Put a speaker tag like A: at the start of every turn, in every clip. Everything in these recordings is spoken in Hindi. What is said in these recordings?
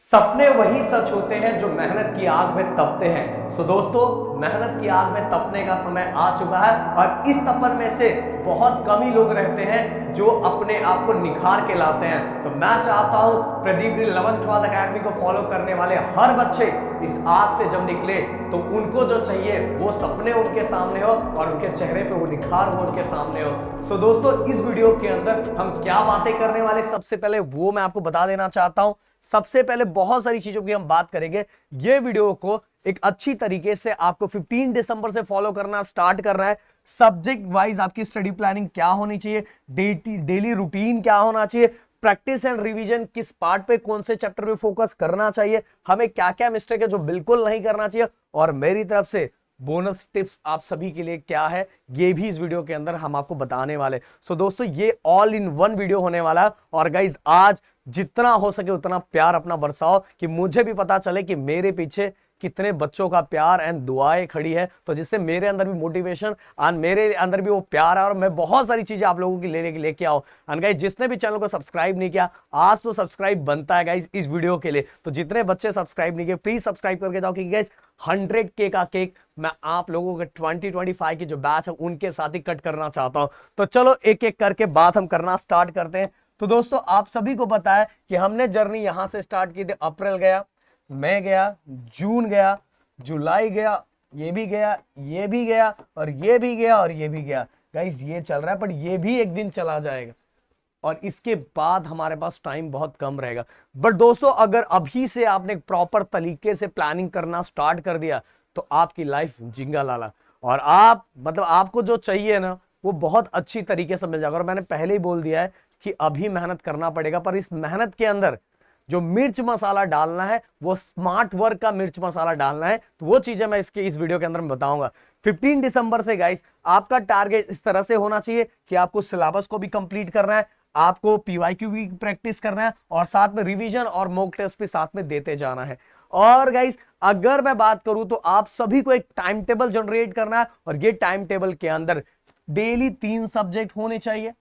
A: सपने वही सच होते हैं जो मेहनत की आग में तपते हैं। सो दोस्तों, मेहनत की आग में तपने का समय आ चुका है और इस तपन में से बहुत कम ही लोग रहते हैं जो अपने आप को निखार के लाते हैं। तो मैं चाहता हूं प्रदीप गिल 11th अकेडमी को फॉलो करने वाले हर बच्चे इस आग से जब निकले तो उनको जो चाहिए वो सपने उनके सामने हो और उनके चेहरे पे वो निखार वो उनके सामने हो। सो दोस्तों, इस वीडियो के अंदर हम क्या बातें करने वाले, सबसे पहले वो मैं आपको बता देना चाहता हूं। सबसे पहले बहुत सारी चीजों की हम बात करेंगे। ये वीडियो को एक अच्छी तरीके से आपको 15 दिसंबर से फॉलो करना स्टार्ट करना है। सब्जेक्ट वाइज आपकी स्टडी प्लानिंग क्या होनी चाहिए, डेली रूटीन क्या होना चाहिए, प्रैक्टिस एंड रिवीजन किस पार्ट पे, कौन से चैप्टर पे फोकस करना चाहिए, हमें क्या क्या मिस्टेक है जो बिल्कुल नहीं करना चाहिए, और मेरी तरफ से बोनस टिप्स आप सभी के लिए क्या है ये भी इस वीडियो के अंदर हम आपको बताने वाले। सो दोस्तों, ये ऑल इन वन वीडियो होने वाला है। और गाइज, आज जितना हो सके उतना प्यार अपना बरसाओ कि मुझे भी पता चले कि मेरे पीछे कितने बच्चों का प्यार एंड दुआएं खड़ी है, तो जिससे मेरे अंदर भी मोटिवेशन एंड मेरे अंदर भी वो प्यार है और मैं बहुत सारी चीजें आप लोगों की लेके आओ। एंड गाइस, जिसने भी चैनल को सब्सक्राइब नहीं किया, आज तो सब्सक्राइब बनता है गाइस इस वीडियो के लिए। तो जितने बच्चे सब्सक्राइब नहीं किए, प्लीज सब्सक्राइब करके जाओ, क्योंकि गाइस 100K का केक मैं आप लोगों के 2025 की जो बैच है उनके साथ ही कट करना चाहता हूं। तो चलो एक एक करके बात हम करना स्टार्ट करते हैं। तो दोस्तों, आप सभी को पता है कि हमने जर्नी यहां से स्टार्ट की थी। अप्रैल गया, मई गया, जून गया, जुलाई गया, ये भी गया, ये भी गया, और ये भी गया, और ये भी गया। गाइस, ये चल रहा है, पर ये भी एक दिन चला जाएगा और इसके बाद हमारे पास टाइम बहुत कम रहेगा। बट दोस्तों, अगर अभी से आपने प्रॉपर तरीके से प्लानिंग करना स्टार्ट कर दिया तो आपकी लाइफ जिंगा लाला, और आप मतलब आपको जो चाहिए ना वो बहुत अच्छी तरीके से मिल जाएगा। और मैंने पहले ही बोल दिया है कि अभी मेहनत करना पड़ेगा, पर इस मेहनत के अंदर जो मिर्च मसाला डालना है वो स्मार्ट वर्क का मिर्च मसाला डालना है। तो वो चीजें मैं इस वीडियो के अंदर में बताऊंगा। 15 दिसंबर से गाइस, आपका टारगेट इस तरह से होना चाहिए कि आपको सिलेबस को भी कंप्लीट करना है, आपको पीवाईक्यू भी प्रैक्टिस करना है, और साथ में रिवीजन और मॉक टेस्ट भी साथ में देते जाना है। और गाइस, अगर मैं बात करूं तो आप सभी को एक टाइम टेबल जनरेट करना है, और ये टाइम टेबल के अंदर डेली 3 सब्जेक्ट होने चाहिए,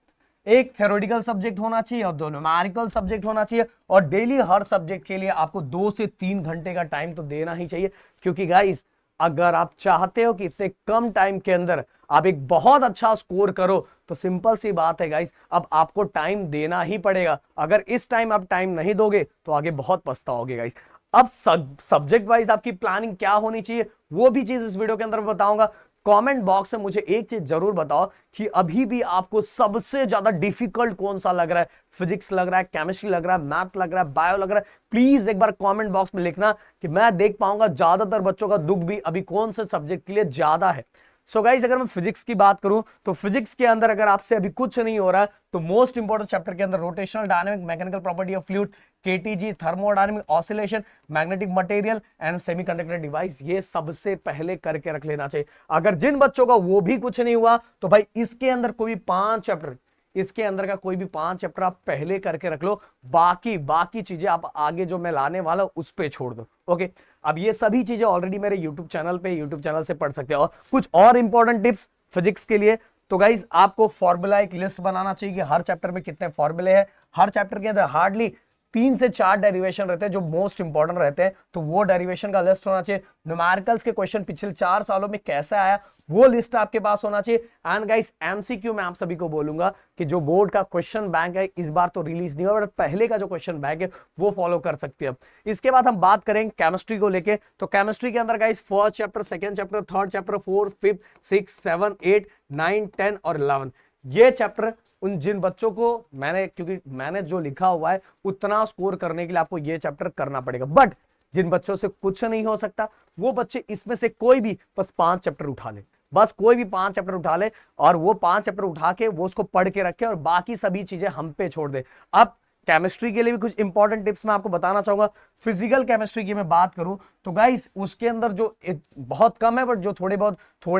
A: एक थ्योरेटिकल सब्जेक्ट होना चाहिए और 2 न्यूमेरिकल सब्जेक्ट होना चाहिए। और डेली हर सब्जेक्ट के लिए आपको 2 से 3 घंटे का टाइम तो देना ही चाहिए, क्योंकि गाइस, अगर आप चाहते हो कि इतने कम टाइम के अंदर आप एक बहुत अच्छा स्कोर करो तो सिंपल सी बात है गाइस, अब आपको टाइम देना ही पड़ेगा। अगर इस टाइम आप टाइम नहीं दोगे तो आगे बहुत पछताओगे गाइस। अब सब्जेक्ट वाइज आपकी प्लानिंग क्या होनी चाहिए वो भी चीज इस वीडियो के अंदर बताऊंगा। कमेंट बॉक्स में मुझे एक चीज जरूर बताओ कि अभी भी आपको सबसे ज्यादा डिफिकल्ट कौन सा लग रहा है। फिजिक्स लग रहा है, केमिस्ट्री लग रहा है, मैथ लग रहा है, बायो लग रहा है? प्लीज एक बार कमेंट बॉक्स में लिखना कि मैं देख पाऊंगा ज्यादातर बच्चों का दुख भी अभी कौन से सब्जेक्ट के लिए ज्यादा है। सो गाइस, अगर मैं फिजिक्स की बात करूं तो फिजिक्स के अंदर अगर आपसे अभी कुछ नहीं हो रहा है तो मोस्ट इंपोर्टेंट चैप्टर के अंदर rotational dynamic, mechanical property of fluid, KTG, thermodynamic, oscillation, magnetic material and semiconductor device, ये सबसे पहले करके रख लेना चाहिए। अगर जिन बच्चों का वो भी कुछ नहीं हुआ तो भाई इसके अंदर कोई 5 चैप्टर, इसके अंदर का कोई भी 5 चैप्टर आप पहले करके रख लो। बाकी चीजें आप आगे जो मैं लाने वाला हूं उस पे छोड़ दो। ओके, अब ये सभी चीजें ऑलरेडी मेरे यूट्यूब चैनल से पढ़ सकते हो। और कुछ और इंपॉर्टेंट टिप्स फिजिक्स के लिए, तो गाइज आपको फॉर्मूला एक लिस्ट बनाना चाहिए कि हर चैप्टर में कितने फॉर्मूले हैं। हर चैप्टर के अंदर हार्डली 3 से 4 डेरिवेशन रहते हैं जो मोस्ट इंपॉर्टेंट रहते हैं, तो वो डेरिवेशन का लिस्ट होना चाहिए। न्यूमेरिकल्स के क्वेश्चन पिछले 4 सालों में कैसे आया वो लिस्ट आपके पास होना चाहिए। एंड गाइस, एमसीक्यू में आप सभी को बोलूंगा कि जो बोर्ड का क्वेश्चन बैंक है इस बार तो रिलीज नहीं हुआ, बट पहले का जो क्वेश्चन बैंक है वो फॉलो कर सकते हैं। इसके बाद हम बात करेंगे केमिस्ट्री को लेके। तो केमिस्ट्री के अंदर guys first chapter, second chapter, third chapter, 4th, 5th, 6th, 7th, 8th, 9th, 10th और 11th, ये चैप्टर उन जिन बच्चों को क्योंकि मैंने जो लिखा हुआ है उतना स्कोर करने के लिए आपको ये चैप्टर करना पड़ेगा। बट जिन बच्चों से कुछ नहीं हो सकता वो बच्चे इसमें से कोई भी बस 5 चैप्टर उठा ले, बस कोई भी 5 चैप्टर उठा ले, और वो 5 चैप्टर उठा के वो उसको पढ़ के रखे और बाकी सभी चीजें हम पे छोड़ दे। अब केमिस्ट्री के लिए भी कुछ इंपॉर्टेंट टिप्स मैं आपको बताना चाहूंगा। फिजिकल केमिस्ट्री की मैं बात करूं तो गाइस उसके अंदर जो बहुत कम है, बट जो थोड़े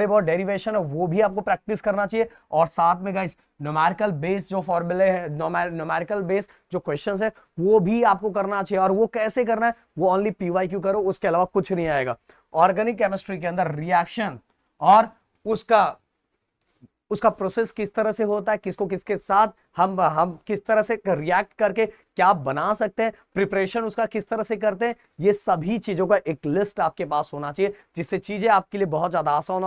A: बहुत डेरिवेशन है वो भी आपको प्रैक्टिस करना चाहिए। और साथ में गाइस न्यूमेरिकल बेस जो फॉर्मूले हैं, न्यूमेरिकल बेस जो क्वेश्चंस है वो भी आपको करना चाहिए। और वो कैसे करना है, वो ओनली पीवाईक्यू करो, उसके अलावा कुछ नहीं आएगा। ऑर्गेनिक केमिस्ट्री के अंदर रिएक्शन और उसका उसका प्रोसेस किस तरह से होता है, किसको किसके साथ हम किस तरह से रिएक्ट करके क्या बना सकते हैं, प्रिपरेशन उसका किस तरह से करते हैं, ये सभी चीजों का एक लिस्ट आपके पास होना चाहिए, जिससे चीजें आपके लिए बहुत ज्यादा आसान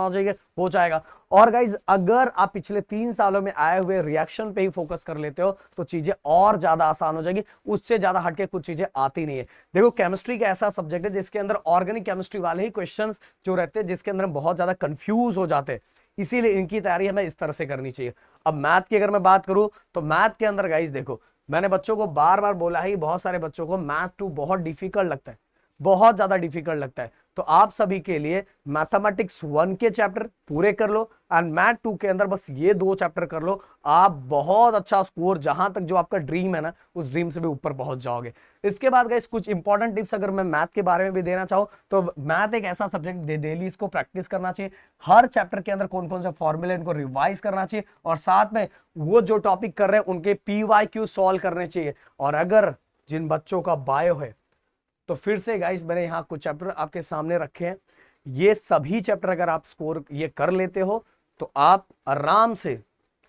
A: हो जाएगा। और गाइज अगर आप पिछले 3 सालों में आए हुए रिएक्शन पे ही फोकस कर लेते हो तो चीजें और ज्यादा आसान हो जाएगी, उससे ज्यादा हटके कुछ चीजें आती नहीं है। देखो केमिस्ट्री का ऐसा सब्जेक्ट है जिसके अंदर ऑर्गेनिक केमिस्ट्री वाले ही क्वेश्चंस जो रहते हैं जिसके अंदर बहुत ज्यादा कंफ्यूज हो जाते हैं, इसीलिए इनकी तैयारी हमें इस तरह से करनी चाहिए। अब मैथ की अगर मैं बात करूं तो मैथ के अंदर गाइस देखो, मैंने बच्चों को बार बार बोला है, बहुत सारे बच्चों को मैथ 2 बहुत डिफिकल्ट लगता है, बहुत ज्यादा डिफिकल्ट लगता है। तो आप सभी के लिए मैथमेटिक्स 1 के चैप्टर पूरे कर लो एंड मैथ 2 के अंदर बस ये 2 चैप्टर कर लो, आप बहुत अच्छा स्कोर, जहां तक जो आपका ड्रीम है ना, उस ड्रीम से भी ऊपर पहुंच जाओगे। इसके बाद गाइस कुछ इंपॉर्टेंट टिप्स अगर मैं मैथ के बारे में भी देना चाहूं तो मैथ एक ऐसा सब्जेक्ट डेली इसको प्रैक्टिस करना चाहिए। हर चैप्टर के अंदर कौन कौन से फॉर्मूले इनको रिवाइज करना चाहिए और साथ में वो जो टॉपिक कर रहे हैं उनके PYQ सॉल्व करने चाहिए। और अगर जिन बच्चों का बायो है तो फिर से गाइस मैंने यहाँ कुछ चैप्टर आपके सामने रखे हैं, ये सभी चैप्टर अगर आप स्कोर ये कर लेते हो तो आप आराम से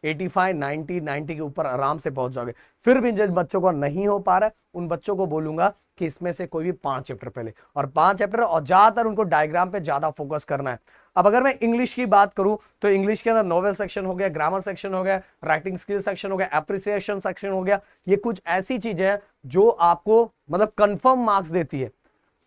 A: 85, 90 के ऊपर आराम से पहुंच जाओगे। फिर भी जिन बच्चों को नहीं हो पा रहा है उन बच्चों को बोलूंगा कि इसमें से कोई भी 5 चैप्टर पहले और 5 चैप्टर, और ज्यादातर उनको डायग्राम पे ज्यादा फोकस करना है। अब अगर मैं इंग्लिश की बात करूं तो इंग्लिश के अंदर नोवेल सेक्शन हो गया, ग्रामर सेक्शन हो गया, राइटिंग स्किल सेक्शन हो गया, एप्रिसिएशन सेक्शन हो गया, ये कुछ ऐसी चीजें हैं जो आपको मतलब कंफर्म मार्क्स देती है।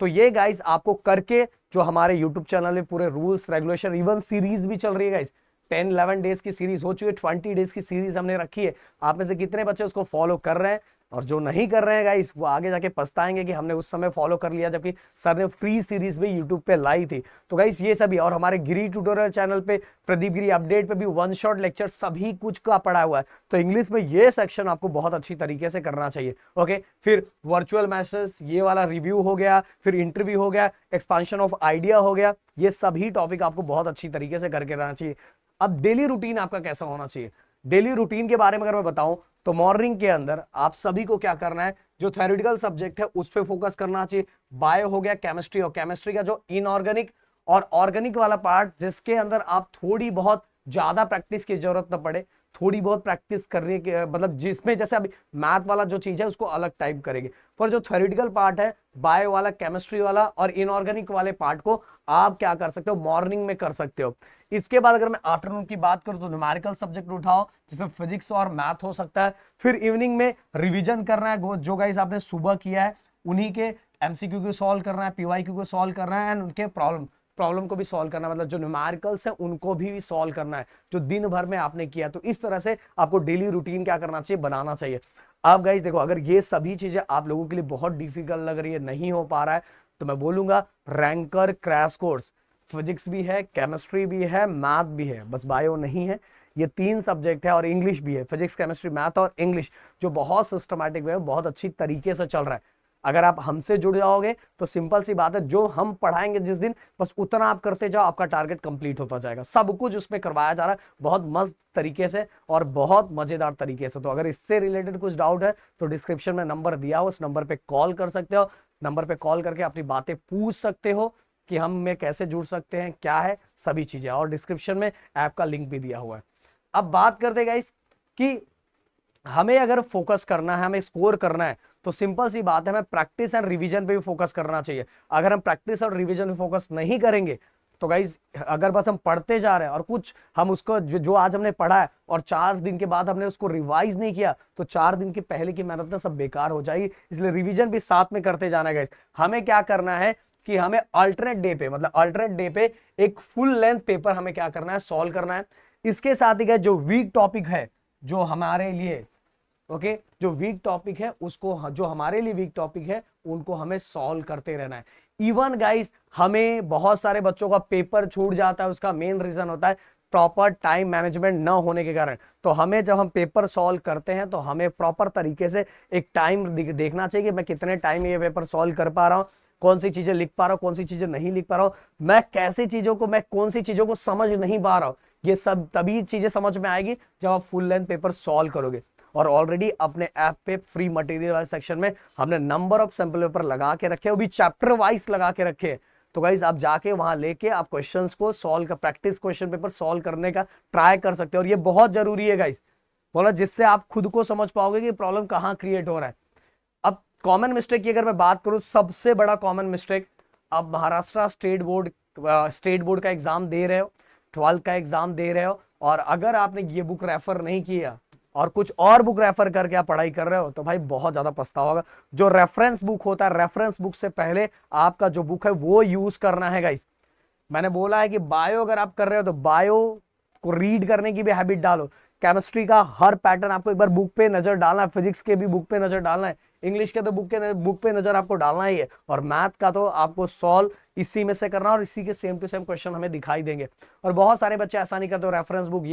A: तो ये गाइस आपको करके, जो हमारे यूट्यूब चैनल में पूरे रूल्स रेगुलेशन, इवन सीरीज भी चल रही है गाइस, 10-11 डेज की सीरीज हो चुकी है, 20 डेज की सीरीज हमने रखी है। आप में से कितने बच्चे उसको फॉलो कर रहे हैं, और जो नहीं कर रहे हैं गाइस वो आगे जाके पछताएंगे कि हमने उस समय फॉलो कर लिया जबकि सर ने फ्री सीरीज भी यूट्यूब पे लाई थी। तो गाइस ये सभी, और हमारे गिरी ट्यूटोरियल चैनल पे, प्रदीप गिरी अपडेट पे भी 1 शॉट लेक्चर सभी कुछ का पड़ा हुआ है। तो इंग्लिश में ये सेक्शन आपको बहुत अच्छी तरीके से करना चाहिए। ओके, फिर वर्चुअल मैसेज ये वाला रिव्यू हो गया, फिर इंटरव्यू हो गया, एक्सपांशन ऑफ आइडिया हो गया, ये सभी टॉपिक आपको बहुत अच्छी तरीके से करके रहना चाहिए। अब डेली रूटीन आपका कैसा होना चाहिए, डेली रूटीन के बारे में अगर मैं बताऊं तो मॉर्निंग के अंदर आप सभी को क्या करना है, जो थ्योरेटिकल सब्जेक्ट है उस पे फोकस करना चाहिए। बायो हो गया, केमिस्ट्री, और केमिस्ट्री का जो इनऑर्गेनिक और ऑर्गेनिक वाला पार्ट जिसके अंदर आप थोड़ी बहुत ज्यादा प्रैक्टिस की जरूरत न पड़े, थोड़ी बहुत प्रैक्टिस करने के मतलब जिसमें जैसे अभी मैथ वाला जो चीज है उसको अलग टाइप करेंगे, पर जो थ्योरेटिकल पार्ट है बायो वाला, केमिस्ट्री वाला और इनऑर्गेनिक वाले पार्ट को आप क्या कर सकते हो, मॉर्निंग में कर सकते हो। इसके बाद अगर मैं आफ्टरनून की बात करूं तो न्यूमेरिकल सब्जेक्ट उठाओ, जिसमें फिजिक्स और मैथ हो सकता है। फिर इवनिंग में रिवीजन करना है, जो गाइस आपने सुबह किया है उन्हीं के MCQ को सॉल्व करना है, PYQ को सॉल्व करना है एंड उनके प्रॉब्लम को भी सॉल्व करना है, मतलब जो न्यूमेरिकल्स है उनको भी सॉल्व करना है जो दिन भर में आपने किया। तो इस तरह से आपको डेली रूटीन क्या करना चाहिए, बनाना चाहिए। अब गाइस देखो, अगर ये सभी चीजें आप लोगों के लिए बहुत डिफिकल्ट लग रही है, नहीं हो पा रहा है, तो मैं बोलूंगा रैंकर क्रैश कोर्स, फिजिक्स भी है, केमिस्ट्री भी है, मैथ भी है, बस बायो नहीं है। ये 3 सब्जेक्ट है और इंग्लिश भी है, फिजिक्स, केमिस्ट्री, मैथ और इंग्लिश, जो बहुत सिस्टमैटिक वे बहुत अच्छी तरीके से चल रहा है। अगर आप हमसे जुड़ जाओगे तो सिंपल सी बात है, जो हम पढ़ाएंगे जिस दिन बस उतना आप करते जाओ, आपका टारगेट कंप्लीट होता जाएगा। सब कुछ उसमें करवाया जा रहा है बहुत मस्त तरीके से और बहुत मजेदार तरीके से। तो अगर इससे रिलेटेड कुछ डाउट है तो डिस्क्रिप्शन में नंबर दिया हो, उस नंबर पे कॉल कर सकते हो, नंबर पे कॉल करके अपनी बातें पूछ सकते हो कि हम में कैसे जुड़ सकते हैं, क्या है सभी चीजें, और डिस्क्रिप्शन में ऐप का लिंक भी दिया हुआ है। अब बात करते हैं गाइस कि हमें अगर फोकस करना है, हमें स्कोर करना है, तो सिंपल सी बात है, हमें प्रैक्टिस एंड रिवीजन पे भी फोकस करना चाहिए। अगर हम प्रैक्टिस और रिवीजन पे फोकस नहीं करेंगे तो गाइस अगर बस हम पढ़ते जा रहे हैं और कुछ हम उसको जो आज हमने पढ़ा है और 4 दिन के बाद हमने उसको रिवाइज नहीं किया तो 4 दिन के पहले की मेहनत ना सब बेकार हो जाएगी। इसलिए रिवीजन भी साथ में करते जाना है गाइस। हमें क्या करना है कि हमें अल्टरनेट डे पे, मतलब अल्टरनेट डे पे एक फुल लेंथ पेपर हमें क्या करना है, सॉल्व करना है। इसके साथ ही गाइस जो वीक टॉपिक है, जो हमारे लिए जो वीक टॉपिक है उसको, जो हमारे लिए वीक टॉपिक है उनको हमें सॉल्व करते रहना है। इवन गाइस हमें बहुत सारे बच्चों का पेपर छूट जाता है, उसका मेन रीजन होता है प्रॉपर टाइम मैनेजमेंट न होने के कारण। तो हमें जब हम पेपर सॉल्व करते हैं तो हमें प्रॉपर तरीके से एक टाइम देखना चाहिए कि मैं कितने टाइम में ये पेपर सॉल्व कर पा रहा हूँ, कौन सी चीजें लिख पा रहा हूँ, कौन सी चीजें नहीं लिख पा रहा हूँ, मैं कौन सी चीजों को समझ नहीं पा रहा हूँ। ये सब तभी चीजें समझ में आएगी जब आप फुल लेंथ पेपर सॉल्व करोगे। और ऑलरेडी अपने ऐप पे फ्री मटेरियल वाले सेक्शन में हमने नंबर ऑफ सैंपल पेपर लगा के रखे, वो भी चैप्टर वाइज लगा के रखे। तो गाइस आप जाके वहां लेके आप क्वेश्चंस को सॉल्व कर, प्रैक्टिस क्वेश्चन पेपर सॉल्व करने का ट्राई कर सकते हो, और ये बहुत जरूरी है गाइस, बोला, जिससे आप खुद को समझ पाओगे कि प्रॉब्लम कहां क्रिएट हो रहा है। अब कॉमन मिस्टेक की अगर मैं बात करूं, सबसे बड़ा कॉमन मिस्टेक, अब महाराष्ट्र स्टेट बोर्ड का एग्जाम दे रहे हो, 12th का एग्जाम दे रहे हो, और अगर आपने ये बुक रेफर नहीं किया और कुछ और बुक रेफर करके आप पढ़ाई कर रहे हो, तो भाई बहुत ज्यादा पछतावा होगा। जो रेफरेंस बुक होता है, रेफरेंस बुक से पहले आपका जो बुक है वो यूज करना है गाइस। मैंने बोला है कि बायो अगर आप कर रहे हो तो बायो को रीड करने की भी हैबिट डालो। केमिस्ट्री का हर पैटर्न आपको एक बार बुक पे नजर डालना है, फिजिक्स के भी बुक पे नजर डालना है, इंग्लिश के तो बुक पे नजर आपको डालना ही है, और मैथ का तो आपको सॉल्व इसी में से करना, और इसी के सेम टू सेम क्वेश्चन हमें दिखाई देंगे। और बहुत सारे बच्चे ऐसा नहीं करते, रेफरेंस बुक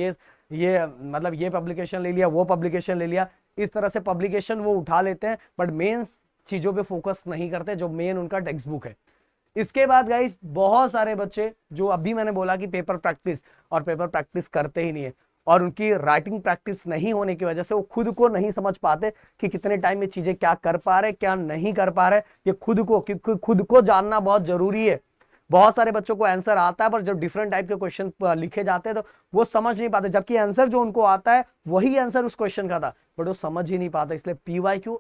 A: ये मतलब ये पब्लिकेशन ले लिया, वो पब्लिकेशन ले लिया, इस तरह से पब्लिकेशन वो उठा लेते हैं, बट मेन चीजों पे फोकस नहीं करते जो मेन उनका टेक्स्ट बुक है। इसके बाद गाइस बहुत सारे बच्चे जो अभी मैंने बोला कि पेपर प्रैक्टिस करते ही नहीं है, और उनकी राइटिंग प्रैक्टिस नहीं होने की वजह से वो खुद को नहीं समझ पाते कि कितने टाइम में चीजें क्या कर पा रहे, क्या नहीं कर पा रहे। ये खुद को जानना बहुत जरूरी है। बहुत सारे बच्चों को आंसर आता है, पर जब डिफरेंट टाइप के क्वेश्चन लिखे जाते हैं तो वो समझ नहीं पाते, जबकि आंसर जो उनको आता है वही आंसर उस क्वेश्चन का था, बट वो समझ ही नहीं पाते। इसलिए PYQ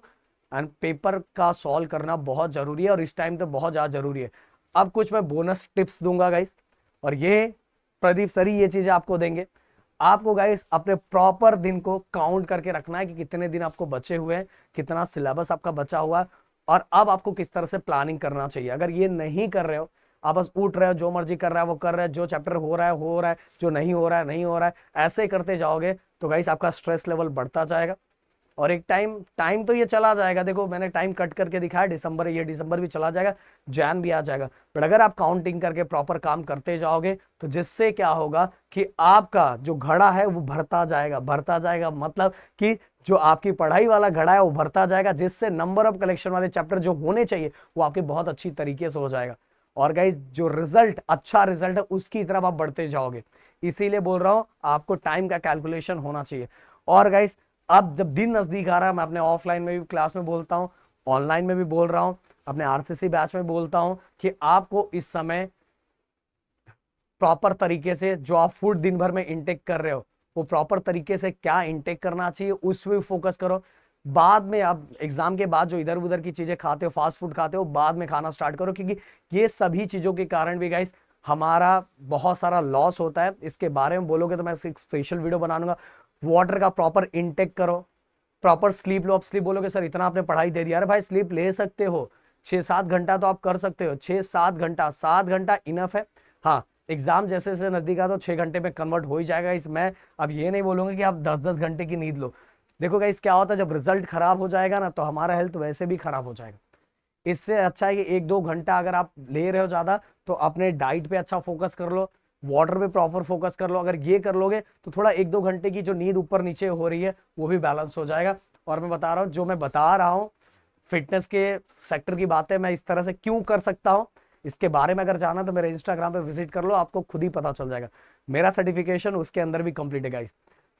A: एंड पेपर का सॉल्व करना बहुत जरूरी है, और इस टाइम तो बहुत ज्यादा जरूरी है। अब कुछ मैं बोनस टिप्स दूंगा गाइस, और ये प्रदीप सर ही ये चीजें आपको देंगे। आपको गाइस अपने प्रॉपर दिन को काउंट करके रखना है कि कितने दिन आपको बचे हुए हैं, कितना सिलेबस आपका बचा हुआ है, और अब आपको किस तरह से प्लानिंग करना चाहिए। अगर ये नहीं कर रहे हो, आप बस उठ रहे हो, जो मर्जी कर रहा है वो कर रहे हैं, जो चैप्टर हो रहा है, जो नहीं हो रहा है नहीं हो रहा है, ऐसे करते जाओगे तो गाइस आपका स्ट्रेस लेवल बढ़ता जाएगा, और एक टाइम तो ये चला जाएगा। देखो मैंने टाइम कट करके दिखाया, दिसंबर भी चला जाएगा, जैन भी आ जाएगा, बट अगर आप काउंटिंग करके प्रॉपर काम करते जाओगे तो जिससे क्या होगा कि आपका जो घड़ा है वो भरता जाएगा, मतलब कि जो आपकी पढ़ाई वाला घड़ा है वो भरता जाएगा, जिससे नंबर ऑफ कलेक्शन वाले चैप्टर जो होने चाहिए वो आपके बहुत अच्छी तरीके से हो जाएगा। और गाइस जो अच्छा रिजल्ट है उसकी तरफ आप बढ़ते जाओगे। इसीलिए बोल रहा हूं आपको टाइम का कैलकुलेशन होना चाहिए। और गाइस अब जब दिन नजदीक आ रहा है, मैं अपने ऑफलाइन में भी क्लास में बोलता हूं, ऑनलाइन में भी बोल रहा हूं, अपने RCC बैच में बोलता हूं कि आपको इस समय प्रॉपर तरीके से जो आप फूड दिन भर में इंटेक कर रहे हो वो प्रॉपर तरीके से क्या इंटेक करना चाहिए उस पर फोकस करो। बाद में आप एग्जाम के बाद जो इधर उधर की चीजें खाते हो, फास्ट फूड खाते हो, बाद में खाना स्टार्ट करो, क्योंकि ये सभी चीजों के कारण भी गाइस हमारा बहुत सारा लॉस होता है। इसके बारे में बोलोगे तो मैं एक स्पेशल वीडियो बना लूंगा। वाटर का प्रॉपर इंटेक करो, प्रॉपर स्लीप लो। आप स्लीप बोलोगे सर इतना आपने पढ़ाई दे दिया, अरे भाई स्लीप ले सकते हो, 6-7 घंटा तो आप कर सकते हो, 6-7 घंटा, 7 घंटा इनफ है। हाँ एग्जाम जैसे जैसे नजदीक आता तो 6 घंटे में कन्वर्ट हो ही जाएगा। इसमें अब ये नहीं बोलूंगा कि आप 10-10 घंटे की नींद लो। देखो गाइस क्या होता है, जब रिजल्ट खराब हो जाएगा ना तो हमारा हेल्थ वैसे भी खराब हो जाएगा। इससे अच्छा है कि 1-2 घंटा अगर आप ले रहे हो ज्यादा तो अपने डाइट पे अच्छा फोकस कर लो, वाटर पे प्रॉपर फोकस कर लो। अगर ये कर लोगे तो थोड़ा 1-2 घंटे की जो नींद ऊपर नीचे हो रही है वो भी बैलेंस हो जाएगा। और मैं बता रहा हूँ, जो मैं बता रहा हूँ फिटनेस के सेक्टर की बातें मैं इस तरह से क्यों कर सकता हूँ, इसके बारे में अगर जाना तो मेरे इंस्टाग्राम पे विजिट कर लो, आपको खुद ही पता चल जाएगा। मेरा सर्टिफिकेशन उसके अंदर भी कंप्लीट है गाइस।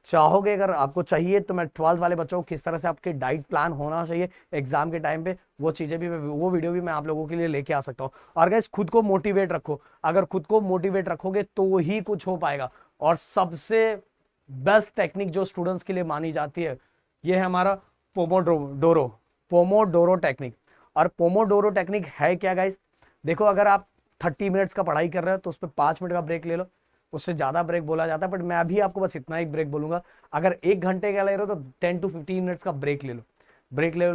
A: चाहोगे अगर आपको चाहिए तो मैं 12th वाले बच्चों को किस तरह से आपके डाइट प्लान होना चाहिए एग्जाम के टाइम पे, वो चीजें भी वो वीडियो भी मैं आप लोगों के लिए लेके आ सकता हूँ। और गाइस खुद को मोटिवेट रखो, अगर खुद को मोटिवेट रखोगे तो ही कुछ हो पाएगा। और सबसे बेस्ट टेक्निक जो स्टूडेंट्स के लिए मानी जाती है ये है हमारा पोमोडोरो टेक्निक। और पोमोडोरो टेक्निक है क्या गाइस, देखो अगर आप 30 मिनट्स का पढ़ाई कर रहे हो तो उस पर 5 मिनट का ब्रेक ले लो, उससे ज्यादा ब्रेक बोला जाता है बट मैं अभी आपको बस इतना ही ब्रेक बोलूंगा। अगर 1 घंटे का ले रहे हो तो 10-15 मिनट्स का ब्रेक ले लो,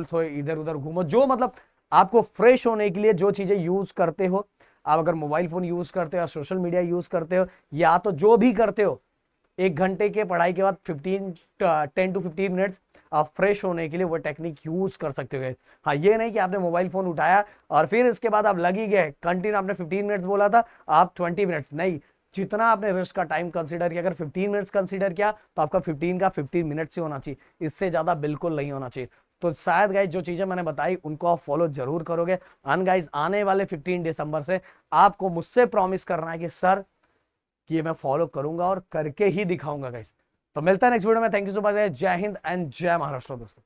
A: थोड़े इधर उधर घूमो, जो मतलब आपको फ्रेश होने के लिए जो चीजें यूज करते हो। आप अगर मोबाइल फोन यूज करते हो या सोशल मीडिया यूज करते हो या तो जो भी करते हो, 1 घंटे के पढ़ाई के बाद 10-15 मिनट्स आप फ्रेश होने के लिए वो टेक्निक यूज कर सकते हो। हाँ ये नहीं कि आपने मोबाइल फोन उठाया और फिर इसके बाद आप लग ही गए कंटिन्यू, आपने 15 मिनट्स बोला था आप 20 मिनट्स नहीं, जितना आपने रेस्ट का टाइम कंसीडर किया, अगर 15 मिनट्स कंसीडर किया तो आपका 15 मिनट्स ही होना चाहिए, इससे ज्यादा बिल्कुल नहीं होना चाहिए। तो शायद गाइज जो चीजें मैंने बताई उनको आप फॉलो जरूर करोगे। एंड गाइज आने वाले 15 दिसंबर से आपको मुझसे प्रॉमिस करना है कि सर कि ये मैं फॉलो करूंगा और करके ही दिखाऊंगा गाइस। तो मिलता है नेक्स्ट वीडियो में। थैंक यू सो मच, जय हिंद एंड जय महाराष्ट्र दोस्तों।